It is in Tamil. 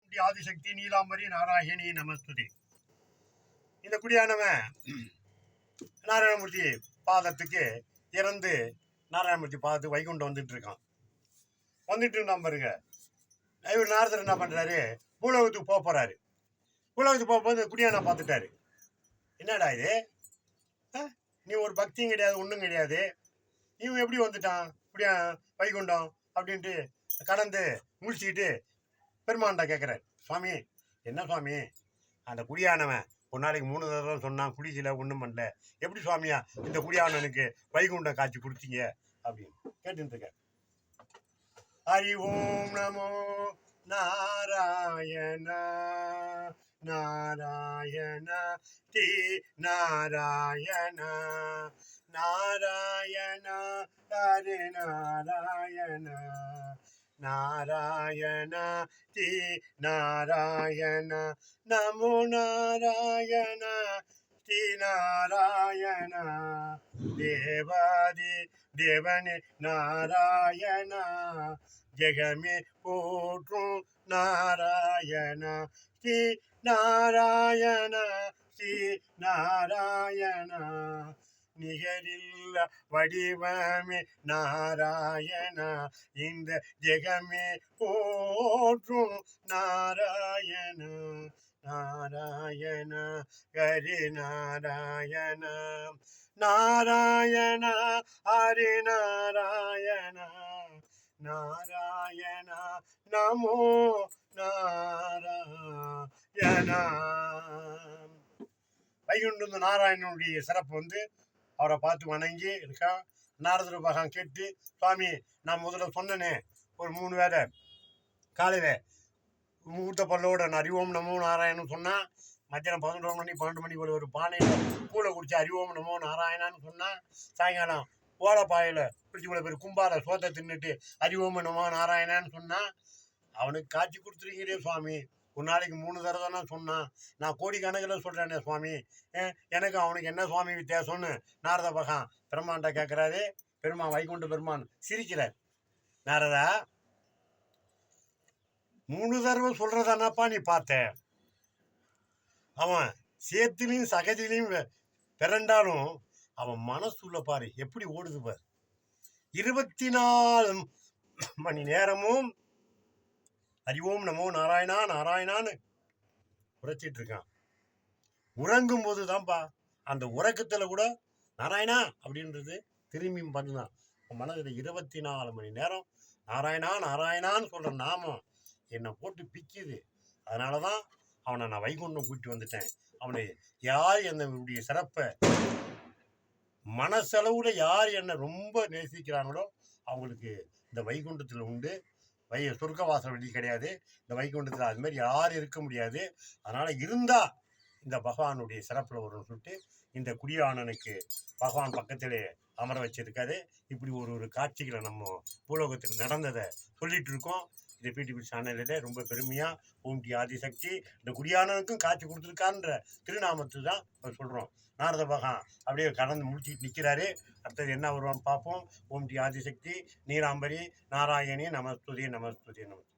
இப்படி ஆதிசக்தி நீலாம்பரி நாராயணி நமஸ்துதி. இந்த குடியானவன் நாராயணமூர்த்தி பாதத்துக்கு இறந்து நாராயணமூர்த்தி பாதத்துக்கு வைகுண்டம் வந்துட்டு இருக்கான். வந்துட்டு இருந்தான் பாருங்க. இவர் நாரதர் என்ன பண்றாரு, பூலோகத்துக்கு போறாரு. பூலோகத்துக்கு போகும்போது குடியானா பார்த்துட்டாரு. என்னடா இது, நீ ஒரு பக்தியும் கிடையாது ஒன்றும் கிடையாது, இவன் எப்படி வந்துட்டான் இப்படியா வைகுண்டம் அப்படின்ட்டு கடந்து முடிச்சுக்கிட்டு பெருமான்டா கேட்குறாரு. சுவாமி என்ன சுவாமி, அந்த குடியானவன் ஒரு நாளைக்கு 3 தடவை சொன்னான், குடிக்கல ஒன்றும் பண்ணல, எப்படி சுவாமியா இந்த குடியானவனுக்கு வைகுண்டம் காட்சி கொடுத்தீங்க அப்படின்னு கேட்டுட்டு இருக்க. ஹரி ஓம் நமோ நாராயணா நாராயண தி நாராயண நாராயண ஹரி நாராயண நாராயண தி நாராயண நமோ நாராயண ஸ்ரீ நாராயண தேவாதி தேவனே நாராயண ஜெகமே போற்றும் நாராயண ஸ்ரீ நாராயண ஸ்ரீ நாராயண நிகரில்ல வடிவமே நாராயண இந்த ஜெகமே போற்றும் நாராயண நாராயண ஹரி நாராயண நாராயண ஹரி நாராயண நாராயண நமோ நாராயண. வைகுண்டம் நாராயணனுடைய சிறப்பு அவரை பார்த்து வணங்கி இருக்கான். நாரதர் பகவான் கேட்டு, சுவாமி நான் முதல்ல சொன்னனே ஒரு 3 வேளை காலையில் முகூர்த்த பல்லோட அறிவோம் நமோ நாராயணன் சொன்னான். மத்தியானம் 11 மணி 12 மணிக்கு ஒரு பானையில் கூழை குடிச்சு அறிவோம் நமோ நாராயணான்னு சொன்னான். சாயங்காலம் ஓலப்பாயில் குடிச்சு இவ்வளோ பேர் கும்பார சோத்தை தின்னுட்டு அறிவோம் நமோ நாராயணான்னு சொன்னான். அவனுக்கு காட்சி கொடுத்துருக்கிறே சுவாமி, ஒரு நாளைக்கு 3 தடவை தானே சொன்னான், நான் கோடிக்கணக்கில் சொல்கிறேனே சுவாமி, எனக்கு அவனுக்கு என்ன சுவாமி வித்தியாசம்னு நாரத பகவான் பெருமான்கிட்ட கேட்குறாரு. பெருமான் வைகுண்ட பெருமான் சிரிக்கிறார். நாரதா 3 தடவை சொல்கிறதானாப்பா நீ பார்த்த, அவன் சேத்துலையும் சகதிலையும் பிறண்டாலும் அவன் மனசுள்ள பாரு எப்படி ஓடுது பாரு. 24 மணி நேரமும் அறிவோம் நமோ நாராயணா நாராயணான்னு உரைச்சிட்டு இருக்கான். உறங்கும் போது தான்ப்பா அந்த உறக்கத்துல கூட நாராயணா அப்படின்றது திரும்பி பண்ணுதான். மனதில் 24 மணி நேரம் நாராயணா நாராயணான்னு சொல்ற நாமம் என்னை போட்டு பிக்குது. அதனாலதான் அவனை நான் வைகுண்டம் கூட்டி வந்துட்டேன். அவனை யார் என்னுடைய சிறப்பை மனசளவுல யார் என்னை ரொம்ப நேசிக்கிறாங்களோ அவங்களுக்கு இந்த வைகுண்டத்தில் உண்டு. சொர்க்கவாசல் வழி கிடையாது இந்த வைகுண்டத்தில், அது மாதிரி யாரும் இருக்க முடியாது. அதனால இருந்தா இந்த பகவானுடைய சிறப்புல வரும்னு சொல்லிட்டு இந்த குடியானனுக்கு பகவான் பக்கத்திலே அமர வச்சிருக்காரு. இப்படி ஒரு காட்சிகளை நம்ம பூலோகத்தில் நடந்ததை சொல்லிட்டு இருக்கோம். இந்த பிடிபி சேனலில் ரொம்ப பெருமையா ஓம் டி ஆதிசக்தி இந்த குடியானனுக்கும் காட்சி கொடுத்துருக்கான்ற திருநாமத்து தான் இப்போ சொல்றோம். நாரத பகவான் அப்படியே கடந்து முடிச்சுட்டு நிற்கிறாரு. அடுத்தது என்ன வருவான்னு பார்ப்போம். ஓம் டி ஆதிசக்தி நீலாம்பரி நாராயணி நமஸ்துதி நமஸ்துதி நமஸ்துதி.